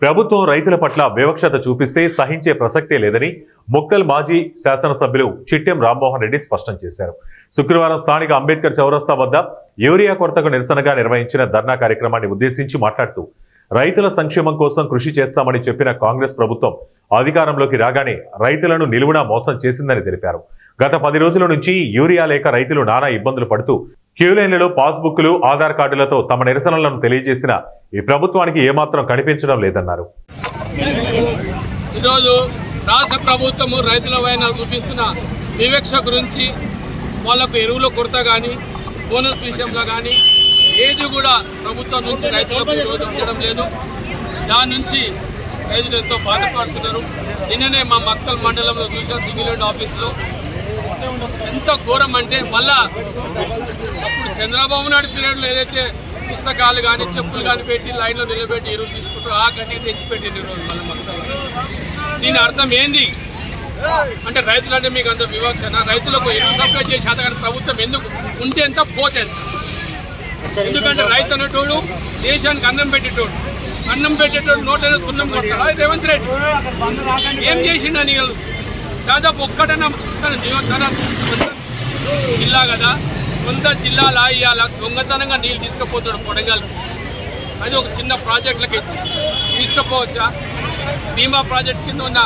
ప్రభుత్వం రైతుల పట్ల వివక్షత చూపిస్తే సహించే ప్రసక్తే లేదని ముక్తల్ మాజీ శాసనసభ్యులు చిట్టెం రామ్మోహన్ రెడ్డి స్పష్టం చేశారు. శుక్రవారం స్థానిక అంబేద్కర్ చౌరస్తా వద్ద యూరియా కొరతకు నిరసనగా నిర్వహించిన ధర్నా కార్యక్రమాన్ని ఉద్దేశించి మాట్లాడుతూ రైతుల సంక్షేమం కోసం కృషి చేస్తామని చెప్పిన కాంగ్రెస్ ప్రభుత్వం అధికారంలోకి రాగానే రైతులను నిలువునా మోసం చేసిందని తెలిపారు. గత 10 రోజుల నుంచి యూరియా లేక రైతులు నానా ఇబ్బందులు పడుతూ క్యూలైన్లలో పాస్బుక్లు, ఆధార్ కార్డులతో తమ నిరసనలను తెలియజేసిన ఈ ప్రభుత్వానికి ఏమాత్రం కనిపించడం లేదన్నారు. ఈరోజు రాష్ట్ర ప్రభుత్వము రైతుల పైన చూపిస్తున్న వివక్ష గురించి వాళ్లకు ఎరువుల కొరత కానీ బోనస్ విషయంలో కానీ ఏది కూడా ప్రభుత్వం నుంచి రైతులకు ఈరోజు ఉండడం లేదు. దాని నుంచి రైతులు ఎంతో బాధపడుతున్నారు. నిన్ననే మా మక్తల్ మండలంలో చూసిన సింగిల్ ఆఫీస్లో ఎంత ఘోరం అంటే మళ్ళా అప్పుడు చంద్రబాబు నాయుడు పీరియడ్లో ఏదైతే పుస్తకాలు కానీ చెప్పులు కానీ పెట్టి లైన్లో నిలబెట్టి ఎరువులు తీసుకుంటారు ఆ గట్టికి తెచ్చిపెట్టింది ఈరోజు మళ్ళీ మక్తల్లో. దీని అర్థం ఏంది అంటే రైతులు అంటే మీకు అంత వివక్షన, రైతులకు ఎరువు సప్లై చేసే శాతం ప్రభుత్వం ఎందుకు ఉంటే ఎంత పోతే ఎంత. ఎందుకంటే రైతు అనేటోడు దేశానికి అన్నం పెట్టేటోడు నోటైనా సున్నం కొడతాడు. రేవంత్ రెడ్డి ఏం చేసిండు నీళ్ళు దాదాపు ఒక్కటన్నా తన జిల్లా కదా కొంత జిల్లాలా ఇవాళ దొంగతనంగా నీళ్ళు తీసుకుపోతాడు కొడంగల్. అది ఒక చిన్న ప్రాజెక్టులకు ఇచ్చి తీసుకుపోవచ్చా? భీమా ప్రాజెక్ట్ కింద ఉన్న